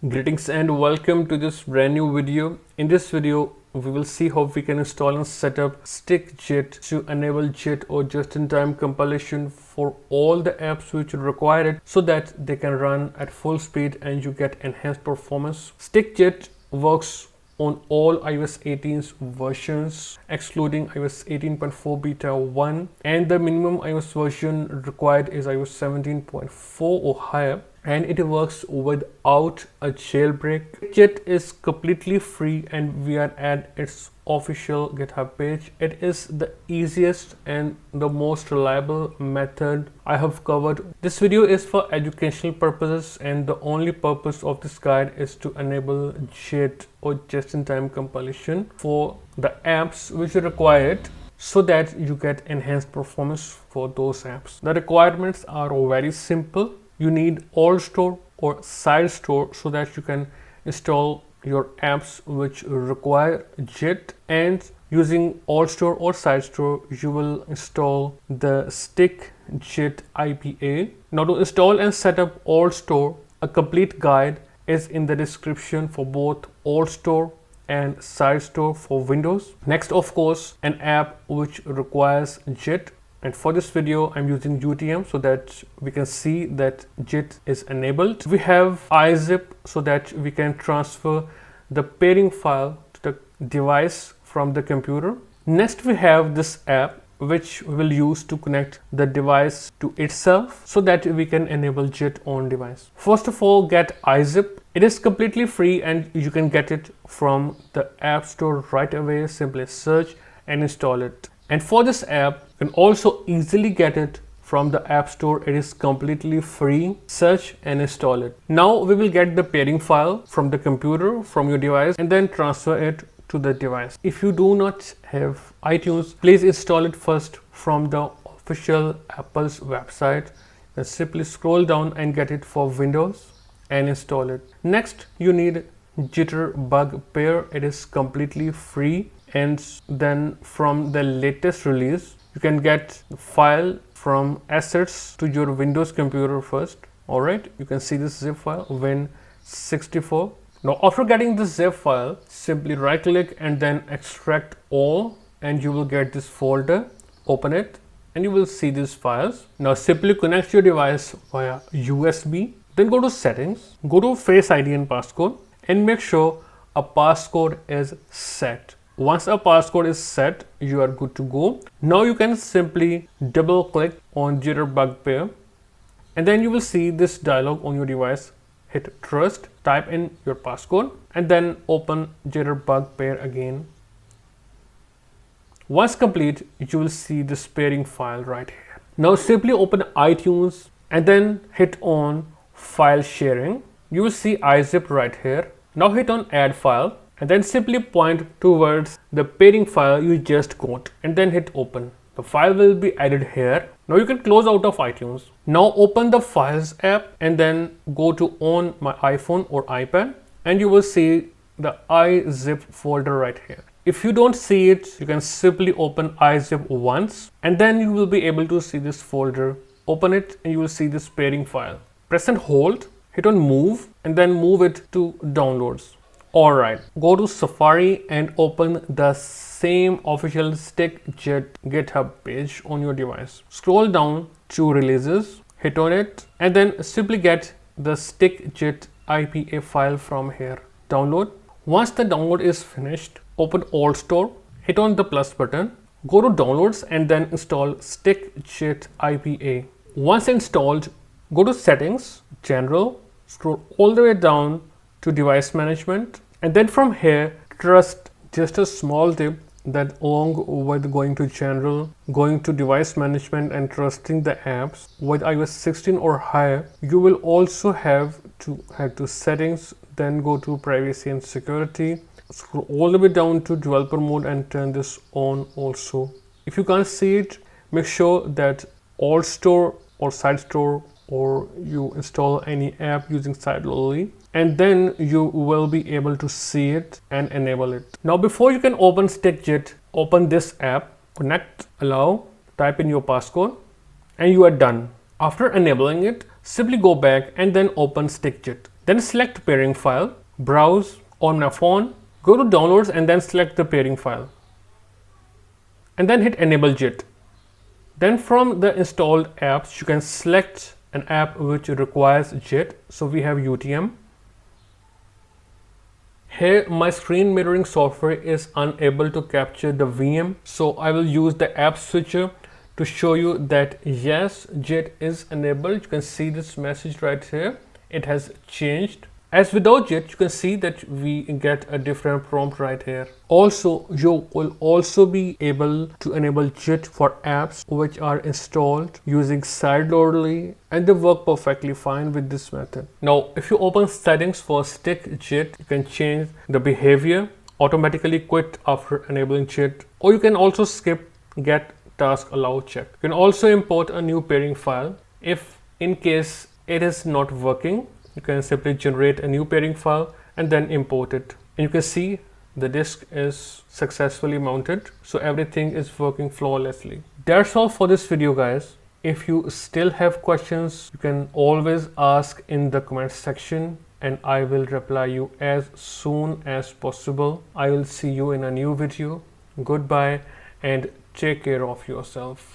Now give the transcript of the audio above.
Greetings and welcome to this brand new video. In this video, we will see how we can install and set up StikJIT to enable JIT or just-in-time compilation for all the apps which require it so that they can run at full speed and you get enhanced performance. StikJIT works on all iOS 18's versions excluding iOS 18.4 beta 1, and the minimum iOS version required is iOS 17.4 or higher, and it works without a jailbreak. JIT is completely free and we are at its official GitHub page. It is the easiest and the most reliable method I have covered. This video is for educational purposes and the only purpose of this guide is to enable JIT or just-in-time compilation for the apps which require it, so that you get enhanced performance for those apps. The requirements are very simple. You need all store or side store so that you can install your apps which require JIT, and using all store or side store you will install the StikJIT IPA. Now to install and set up all store, a complete guide is in the description for both all store and side store for Windows. Next, of course, an app which requires JIT. And for this video, I'm using UTM so that we can see that JIT is enabled. We have iZip so that we can transfer the pairing file to the device from the computer. Next, we have this app which we will use to connect the device to itself so that we can enable JIT on device. First of all, get iZip. It is completely free and you can get it from the App Store right away. Simply search and install it. And for this app, you can also easily get it from the App Store. It is completely free. Search and install it. Now we will get the pairing file from the computer, from your device, and then transfer it to the device. If you do not have iTunes, please install it first from the official Apple's website. Then simply scroll down and get it for Windows and install it. Next, you need Jitterbug pair. It is completely free. And then from the latest release, you can get the file from assets to your Windows computer first. All right, you can see this zip file win64. Now after getting this zip file, simply right click and then extract all, and you will get this folder. Open it and you will see these files. Now simply connect your device via USB, then go to settings, go to Face ID and passcode, and make sure a passcode is set. Once a passcode is set, you are good to go. Now you can simply double click on Jitterbug pair and then you will see this dialog on your device. Hit trust, type in your passcode and then open Jitterbug pair again. Once complete, you will see this pairing file right here. Now simply open iTunes and then hit on file sharing. You will see iZip right here. Now hit on add file and then simply point towards the pairing file you just got and then hit open. The file will be added here. Now you can close out of iTunes. Now open the Files app and then go to on my iPhone or iPad and you will see the iZip folder right here. If you don't see it, you can simply open iZip once and then you will be able to see this folder. Open it and you will see this pairing file. Press and hold, hit on move and then move it to downloads. Alright, go to Safari and open the same official StikJIT GitHub page on your device. Scroll down to releases, hit on it, and then simply get the StikJIT IPA file from here. Download. Once the download is finished, open All Store, hit on the plus button, go to Downloads and then install StikJIT IPA. Once installed, go to Settings, General, scroll all the way down to Device Management, and then from here trust just a small tip that along with going to General, going to Device Management and trusting the apps with iOS 16 or higher, you will also have to head to Settings, then go to Privacy and Security, scroll all the way down to Developer Mode and turn this on also. If you can't see it, make sure that All Store or Side Store or you install any app using sideloadly, and then you will be able to see it and enable it. Now before you can open StikJIT, open this app, connect, allow, type in your passcode and you are done. After enabling it, simply go back and then open StikJIT. Then select pairing file, browse on my phone, go to downloads and then select the pairing file. And then hit enable JIT. Then from the installed apps, you can select an app which requires JIT. So we have UTM. Here my screen mirroring software is unable to capture the VM. So I will use the app switcher to show you that yes, JIT is enabled. You can see this message right here. It has changed. As without JIT, you can see that we get a different prompt right here. Also, you will also be able to enable JIT for apps which are installed using sideloadly, and they work perfectly fine with this method. Now, if you open settings for StikJIT, you can change the behavior, automatically quit after enabling JIT, or you can also skip get task allow check. You can also import a new pairing file. If in case it is not working, you can simply generate a new pairing file and then import it. And you can see the disk is successfully mounted. So everything is working flawlessly. That's all for this video, guys. If you still have questions, you can always ask in the comment section and I will reply you as soon as possible. I will see you in a new video. Goodbye and take care of yourself.